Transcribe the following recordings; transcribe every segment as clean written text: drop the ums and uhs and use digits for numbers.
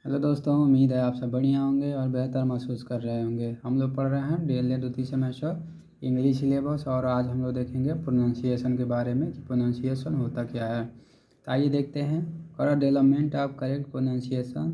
Hello दोस्तों, उम्मीद है आप सब बढ़िया होंगे और बेहतर महसूस कर रहे होंगे। हम लोग पढ़ रहे हैं डीएलएड द्वितीय सेमेस्टर इंग्लिश सिलेबस और आज हम लोग देखेंगे प्रोनाउंसिएशन के बारे में कि प्रोनाउंसिएशन होता क्या है। तो आइए देखते हैं। Correct development of correct pronunciation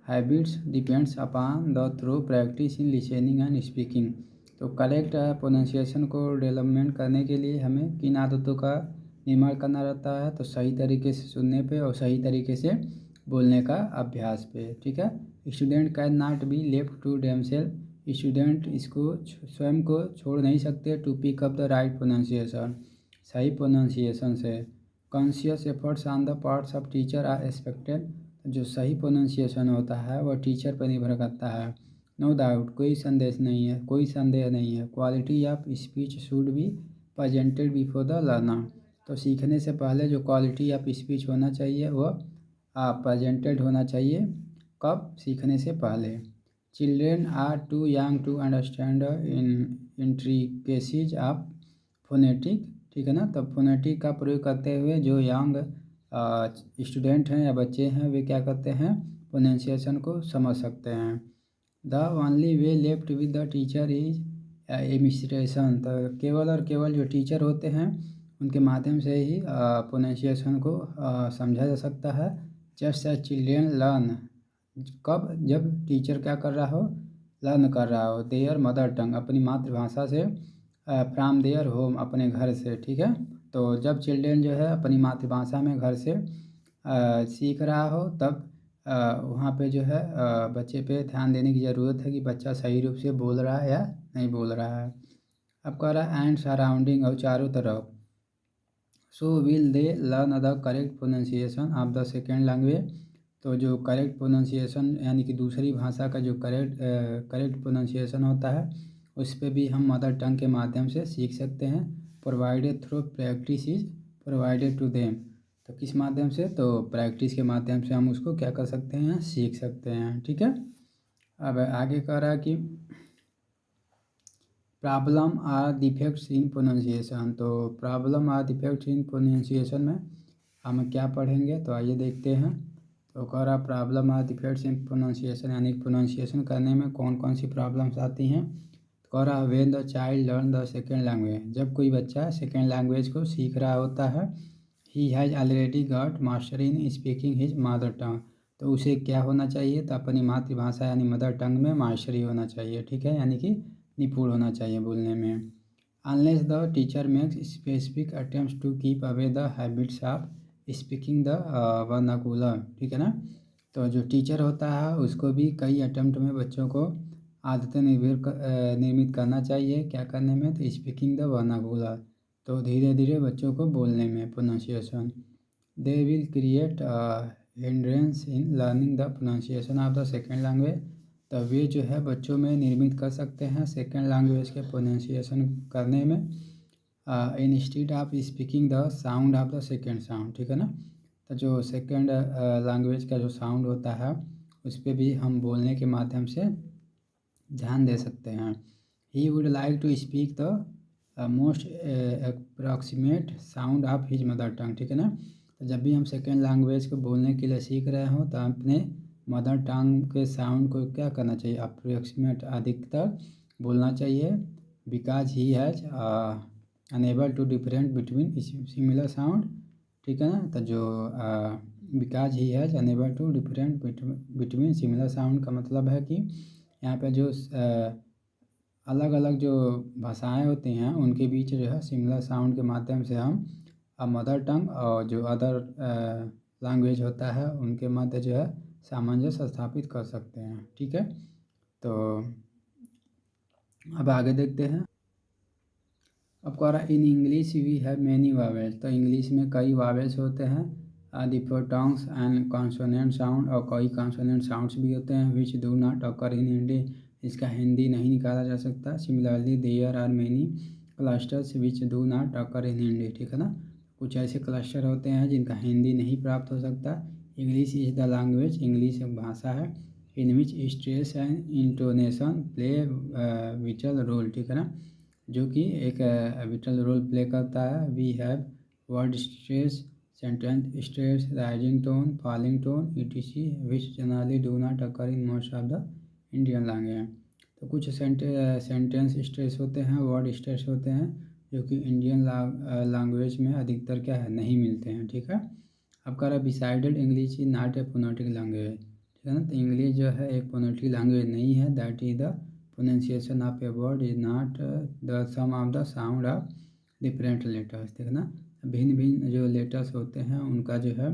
habits depends upon the through practice in listening and speaking. तो करेक्ट प्रोनाउंसिएशन को डेवलपमेंट करने के लिए हमें किन आदतों का निर्माण करना रहता है। तो सही तरीके से सुनने पे और सही तरीके से बोलने का अभ्यास पे। ठीक है। Student can not be left to themselves. Student इसको स्वयं को छोड़ नहीं सकते to pick up the right pronunciation, सही प्रोनाउंसिएशन से। Conscious efforts on the parts of teacher are expected. जो सही प्रोनाउंसिएशन होता है वह टीचर पर निर्भर करता है। नो डाउट, कोई संदेश नहीं है, कोई संदेह नहीं है। Quality of speech should be presented before the learner. तो सीखने से पहले जो क्वालिटी ऑफ स्पीच होना चाहिए वह प्रेजेंटेड होना चाहिए। कब? सीखने से पहले। Children are too young to understand intricacies of phonetic. ठीक है ना। तो फोनेटिक का प्रयोग करते हुए जो यंग स्टूडेंट हैं या बच्चे हैं वे क्या करते हैं, प्रोनाउंसिएशन को समझ सकते हैं। The only way left with the teacher is imitation. तो केवल और केवल जो टीचर होते हैं उनके माध्यम से ही प्रोनाउंसिएशन को समझा जा सकता है। जस्ट एज चिल्ड्रेन लर्न, कब? जब टीचर क्या कर रहा हो, लर्न कर रहा हो देयर मदर टंग, अपनी मातृभाषा से, फ्राम देयर होम, अपने घर से। ठीक है। तो जब चिल्ड्रेन जो है अपनी मातृभाषा में घर से सीख रहा हो तब वहाँ पे जो है बच्चे पे ध्यान देने की ज़रूरत है कि बच्चा सही रूप से बोल रहा है या नहीं बोल रहा है। अब कह रहा है एंड सराउंडिंग, और चारों तरफ। So will they learn the correct pronunciation of the second language. तो जो करेक्ट प्रोनाउंसिएशन यानी कि दूसरी भाषा का जो करेक्ट प्रोनाउंसिएशन होता है उस पर भी हम मदर टंग के माध्यम से सीख सकते हैं। Provided through practice is provided to them. तो किस माध्यम से? तो प्रैक्टिस के माध्यम से हम उसको क्या कर सकते हैं, सीख सकते हैं। ठीक है। अब आगे कह रहा है कि problem are defects in pronunciation. तो problem are defects in pronunciation में हम क्या पढ़ेंगे, तो आइए देखते हैं। तो कह रहा problem are defects in pronunciation यानी प्रोनाउंसिएशन करने में कौन कौन सी प्रॉब्लम्स आती हैं। तो कह रहा when the child learn the second language, जब कोई बच्चा सेकेंड लैंग्वेज को सीख रहा होता है। He has already got master in speaking his mother टंग। तो उसे क्या होना चाहिए, तो अपनी मातृभाषा यानी मदर टंग में मास्टरी होना चाहिए। ठीक है। यानी कि निपुण होना चाहिए बोलने में। Unless the teacher makes specific attempts to keep away the habits of speaking the vernacular. ठीक है ना। तो जो टीचर होता है उसको भी कई अटेम्प्ट में बच्चों को आदतें निर्मित करना चाहिए। क्या करने में, तो स्पीकिंग द वर्नाकुलर। तो धीरे धीरे बच्चों को बोलने में pronunciation. They will create hindrance in learning the pronunciation of the second language. तो वे जो है बच्चों में निर्मित कर सकते हैं सेकेंड लैंग्वेज के प्रोनाउंसिएशन करने में instead of speaking the sound of the second sound. ठीक है ना। तो जो सेकेंड लैंग्वेज का जो साउंड होता है उस पर भी हम बोलने के माध्यम से ध्यान दे सकते हैं। He would like to speak the most approximate sound of his mother tongue. ठीक है ना। तो जब भी हम सेकेंड लैंग्वेज को बोलने के लिए सीख रहे हों तो अपने मदर टंग के साउंड को क्या करना चाहिए, अप्रॉक्सीमेट, अधिकतर बोलना चाहिए। Because he has enable to different between similar sound. ठीक है ना। तो जो because he has enable to different between similar sound का मतलब है कि यहाँ पे जो अलग अलग जो भाषाएं होती हैं उनके बीच जो है सिमिलर साउंड के माध्यम से हम मदर टंग और जो अदर लैंग्वेज होता है उनके मध्य जो है सामंजस्य स्थापित कर सकते हैं। ठीक है। तो अब आगे देखते हैं। अब कह रहा है in English we have many vowels. तो इंग्लिश में कई वावेल्स होते हैं, डिफोटॉन्ग्स एंड कॉन्सोनेंट साउंड, और कई कॉन्सोनेंट साउंड्स भी होते हैं which do not occur in Hindi. इसका हिंदी नहीं निकाला जा सकता। Similarly there are many clusters which do not occur in Hindi. ठीक है ना। कुछ ऐसे क्लस्टर होते हैं जिनका हिंदी नहीं प्राप्त हो सकता। English is the language, English एक भाषा है in which stress and intonation play vital role. ठीक है ना। जो कि एक विटल रोल प्ले करता है। We have word stress sentence stress, rising tone, falling tone, etc which generally do not occur in most of the Indian language. तो कुछ सेंटेंस स्ट्रेस होते हैं, वर्ड स्ट्रेस होते हैं जो कि इंडियन लैंग्वेज में अधिकतर क्या है नहीं मिलते हैं। ठीक है। अब कह रहा है besides English is not a phonetic language. ठीक है ना। तो इंग्लिश जो है एक फोनेटिक लैंग्वेज नहीं है। That is the pronunciation of a word is not the sum of the sound of different letters. ठीक है ना। भिन्न भिन्न जो लेटर्स होते हैं उनका जो है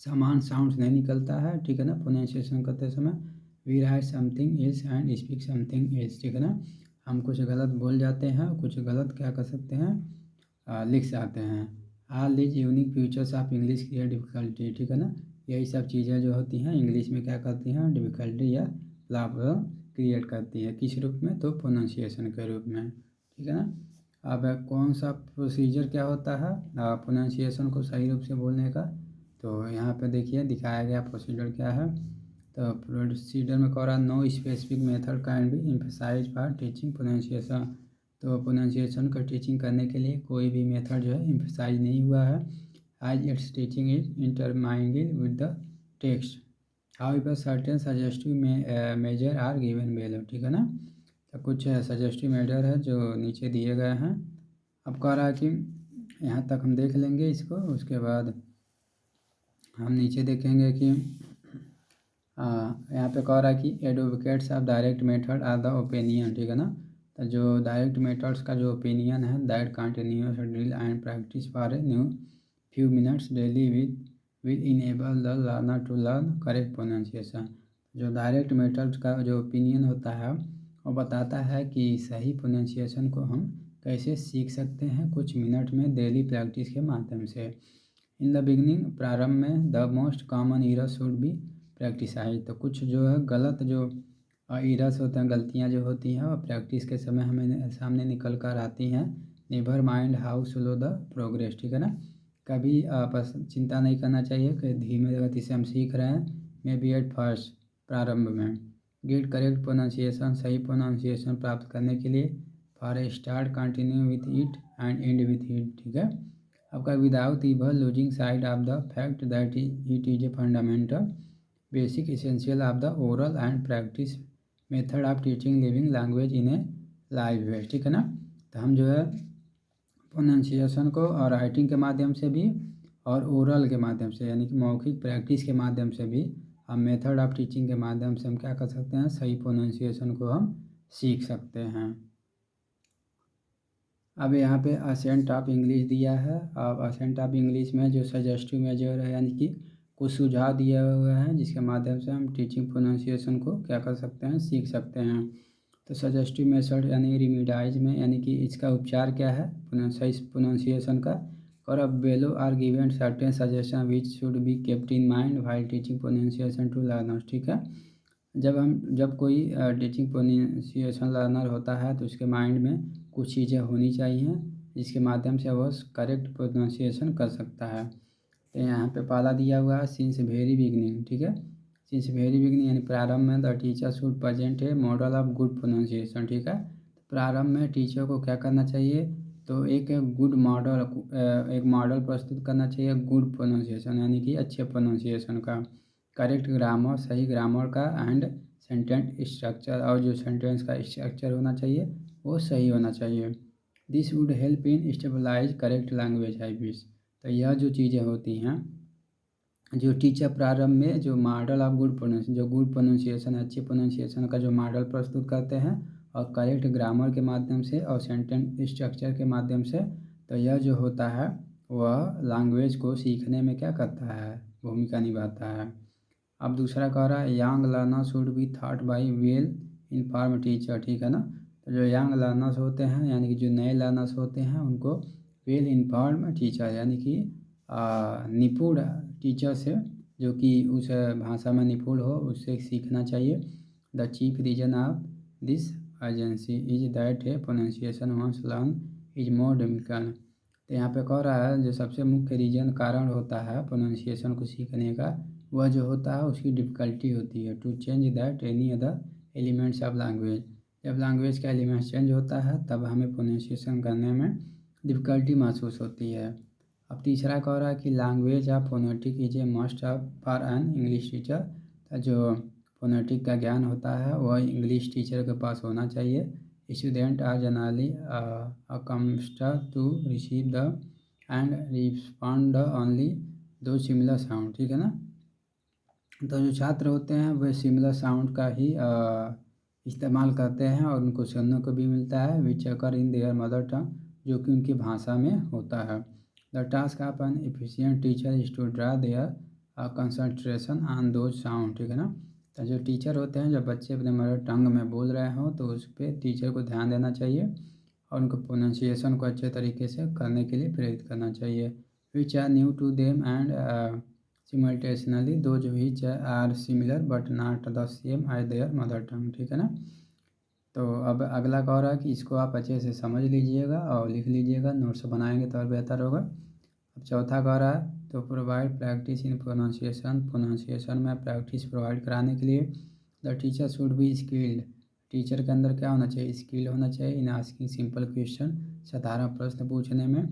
समान साउंड्स नहीं निकलता है। ठीक है ना। प्रोनाउंसिएशन करते समय we write something else and speak something else. ठीक है ना। हम कुछ गलत बोल जाते हैं, कुछ गलत क्या कर सकते हैं लिख जाते हैं। All these unique features of English create difficulty. ठीक है ना। यही सब चीज़ें जो होती हैं इंग्लिश में क्या करती हैं, डिफिकल्टी या प्रॉब्लम क्रिएट करती है। किस रूप में, तो प्रोनाउंसिएशन के रूप में। ठीक है ना। अब कौन सा प्रोसीजर क्या होता है प्रोनाउंसिएशन को सही रूप से बोलने का, तो यहाँ पे देखिए दिखाया गया प्रोसीजर क्या है। तो प्रोसीजर में कह रहा no specific method can be emphasise for teaching pronunciation. तो प्रोनाउंसिएशन का टीचिंग करने के लिए कोई भी मेथड जो है एम्फसाइज नहीं हुआ है। आज its teaching is intermingle with the text. However certain suggestive measure are given below. ठीक है ना। तो कुछ सजेस्टिव मेजर है जो नीचे दिए गए हैं। अब कह रहा है कि यहाँ तक हम देख लेंगे इसको, उसके बाद हम नीचे देखेंगे कि यहाँ पे कह रहा है कि advocates of direct method are the opinion. ठीक है ना। तो जो डायरेक्ट मेथड्स का जो ओपिनियन है, that continuous drill and practice for a new few minutes daily will enable the learner to learn correct pronunciation। जो डायरेक्ट मेथड का जो ओपिनियन होता है वो बताता है कि सही प्रोनाउंसिएशन को हम कैसे सीख सकते हैं कुछ मिनट में डेली प्रैक्टिस के माध्यम से। इन द बिगनिंग, प्रारंभ में, the most common errors should be practised. तो कुछ जो है गलत जो एरर्स होते हैं, गलतियाँ जो होती हैं, और प्रैक्टिस के समय हमें सामने निकल कर आती हैं। Never mind how slow the progress. ठीक है ना। कभी बस चिंता नहीं करना चाहिए कि धीमे गति से हम सीख रहे हैं। मे बी एट फर्स्ट, प्रारंभ में। गेट करेक्ट प्रोनाउंसिएशन, सही प्रोनाउंसिएशन प्राप्त करने के लिए। For a start, continue with it and end with it. ठीक है। आपका without ever losing sight of the fact that it is a fundamental basic essential of the oral and practice method of teaching living language in a live way. ठीक है ना। तो हम जो है प्रोनाउंसिएशन को और राइटिंग के माध्यम से भी और ओरल के माध्यम से यानी कि मौखिक प्रैक्टिस के माध्यम से भी हम मेथड ऑफ टीचिंग के माध्यम से हम क्या कर सकते हैं, सही प्रोनाउंसिएशन को हम सीख सकते हैं। अब यहाँ पे असेंट ऑफ इंग्लिश दिया है। अब असेंट ऑफ इंग्लिश में जो सजेस्टिव मेजर है यानी कि कुछ सुझाव दिए हुए हैं जिसके माध्यम से हम टीचिंग प्रोनाउंसिएशन को क्या कर सकते हैं, सीख सकते हैं। तो सजेस्टिव मेथड यानी रिमीडाइज में यानी कि इसका उपचार क्या है सही प्रोनाउंसिएशन का। और अब below are given certain suggestion which should be kept in mind while teaching pronunciation to learners. ठीक है। जब कोई टीचिंग प्रोनाउंसिएशन लर्नर होता है तो उसके माइंड में कुछ चीज़ें होनी चाहिए जिसके माध्यम से वह करेक्ट प्रोनाउंसिएशन कर सकता है। तो यहाँ पे पहला दिया हुआ है सिंस वेरी बिगनिंग। ठीक है। सिंस वेरी बिगनिंग यानी प्रारंभ में the teacher should present A model of good pronunciation. ठीक है। प्रारंभ में टीचर को क्या करना चाहिए, तो एक गुड मॉडल एक मॉडल प्रस्तुत करना चाहिए गुड प्रोनाउंसिएशन यानी कि अच्छे प्रोनाउंसिएशन का। करेक्ट ग्रामर, सही ग्रामर का, एंड सेंटेंस स्ट्रक्चर, और जो सेंटेंस का स्ट्रक्चर होना चाहिए वो सही होना चाहिए। This would help in stabilize correct language habits. तो यह जो चीज़ें होती हैं जो टीचर प्रारंभ में जो मॉडल ऑफ गुड प्रोनाउंसिएशन, जो गुड प्रोनाउंसिएशन अच्छे प्रोनाउंसिएशन का जो मॉडल प्रस्तुत करते हैं और करेक्ट ग्रामर के माध्यम से और सेंटेंस स्ट्रक्चर के माध्यम से, तो यह जो होता है वह लैंग्वेज को सीखने में क्या करता है, भूमिका निभाता है। अब दूसरा कह रहा है young learner should be thought bye well inform teacher. ठीक है ना। तो जो यंग लर्नर्स होते हैं यानी कि जो नए लर्नर्स होते हैं उनको वेल इन्फॉर्म टीचर यानी कि निपुण टीचर से, जो कि उस भाषा में निपुण हो, उससे सीखना चाहिए। The chief reason of this urgency is that a pronunciation once learn is more difficult. तो यहाँ पे कह रहा है जो सबसे मुख्य रीजन कारण होता है प्रोनाउंसिएशन को सीखने का, वह जो होता है उसकी डिफ़िकल्टी होती है। To change that any other elements of language, जब लैंग्वेज का एलिमेंट्स चेंज होता है तब हमें प्रोनाउंसिएशन करने में डिफ़िकल्टी महसूस होती है। अब तीसरा कह रहा है कि language of phonetic is a must for an English teacher. जो फोनेटिक का ज्ञान होता है वह इंग्लिश टीचर के पास होना चाहिए। Student are generally accustomed to receive the and respond only to similar sound, ठीक है ना। तो जो छात्र होते हैं वे सिमिलर साउंड का ही इस्तेमाल करते हैं और उनको सुनने को भी मिलता है विच अकर इन देयर मदर टंग, जो कि उनकी भाषा में होता है। The task of an efficient teacher is to draw their concentration on those sound, ठीक है ना। तो जो टीचर होते हैं जब बच्चे अपने मदर टंग में बोल रहे हों तो उस पर टीचर को ध्यान देना चाहिए और उनको प्रोनाउंसिएशन को अच्छे तरीके से करने के लिए प्रेरित करना चाहिए। Which are new to them and simultaneously those which are similar but not the same as their mother tongue, ठीक है ना। तो अब अगला कह रहा है कि इसको आप अच्छे से समझ लीजिएगा और लिख लीजिएगा, नोट्स बनाएंगे तो और बेहतर होगा। अब चौथा कह रहा है तो प्रोवाइड प्रैक्टिस इन प्रोनाउंसिएशन में प्रैक्टिस प्रोवाइड कराने के लिए the teacher should be skilled. Teacher के अंदर क्या होना चाहिए, स्किल होना चाहिए इन आस्किंग सिंपल क्वेश्चन, साधारण प्रश्न पूछने में,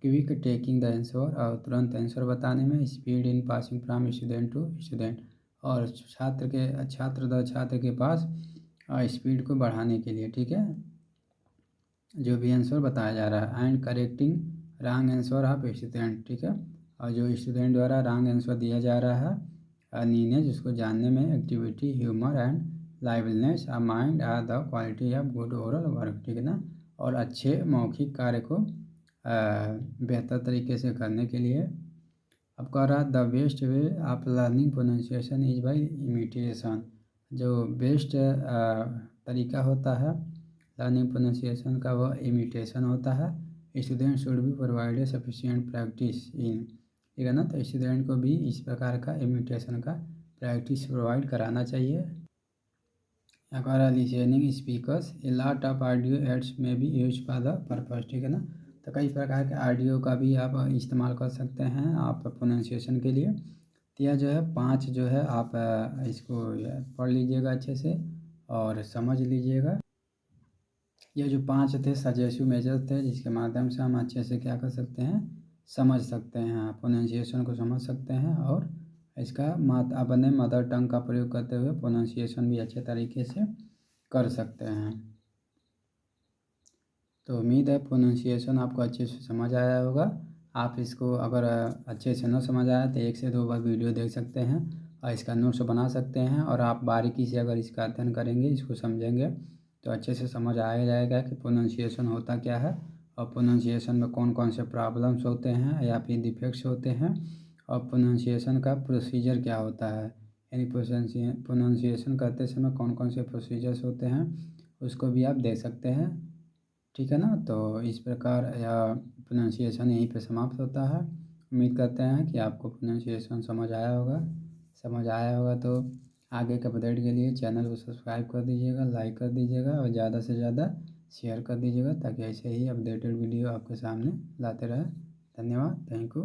क्विक टेकिंग द आंसर और तुरंत आंसर बताने में, speed in passing from student to student और छात्र के पास स्पीड को बढ़ाने के लिए, ठीक है, जो भी आंसर बताया जा रहा है। And correcting wrong answer of student, ठीक है, और जो स्टूडेंट द्वारा रॉन्ग आंसर दिया जा रहा है नीनेज उसको जानने में, activity humour and liveliness of mind are the quality of good oral work, ठीक है ना। और अच्छे मौखिक कार्य को बेहतर तरीके से करने के लिए। अब कह रहा the best way of learning pronunciation is by imitation. जो बेस्ट तरीका होता है लर्निंग प्रोनाउंसिएशन का वह इमिटेशन होता है। Student should be provided sufficient practice in, ठीक है ना। तो स्टूडेंट को भी इस प्रकार का इमिटेशन का प्रैक्टिस प्रोवाइड कराना चाहिए। यहाँ कह रहा listening speakers a lot of audio aids में be use for the purpose, ठीक है ना। तो कई प्रकार के ऑडियो का भी आप इस्तेमाल कर सकते हैं आप प्रोनाउंसिएशन के लिए। तो यह जो है 5 जो है आप इसको पढ़ लीजिएगा अच्छे से और समझ लीजिएगा। ये जो 5 थे सजेसिव मेजर्स थे जिसके माध्यम से हम अच्छे से क्या कर सकते हैं, समझ सकते हैं, प्रोनाउंसिएशन को समझ सकते हैं और इसका अपने मदर टंग का प्रयोग करते हुए प्रोनाउंसिएशन भी अच्छे तरीके से कर सकते हैं। तो उम्मीद है प्रोनाउंसिएशन आपको अच्छे से समझ आया होगा। आप इसको अगर अच्छे से न समझ आया तो 1 से 2 बार वीडियो देख सकते हैं और इसका नोट्स बना सकते हैं और आप बारीकी से अगर इसका अध्ययन करेंगे, इसको समझेंगे तो अच्छे से समझ आ ही जाएगा कि प्रोनाउंसिएशन होता क्या है और प्रोनाउंसिएशन में कौन कौन से प्रॉब्लम्स होते हैं या फिर डिफेक्ट्स होते हैं और प्रोनाउंसिएशन का प्रोसीजर क्या होता है, यानी प्रोनाउंसिएशन करते समय कौन कौन से प्रोसीजर्स होते हैं उसको भी आप देख सकते हैं, ठीक है ना। तो इस प्रकार यह प्रोनाउंसिएशन यहीं पे समाप्त होता है। उम्मीद करते हैं कि आपको प्रोनाउंसिएशन समझ आया होगा तो आगे के अपडेट के लिए चैनल को सब्सक्राइब कर दीजिएगा, लाइक कर दीजिएगा और ज़्यादा से ज़्यादा शेयर कर दीजिएगा ताकि ऐसे ही अपडेटेड वीडियो आपके सामने लाते रहे। धन्यवाद, थैंक यू।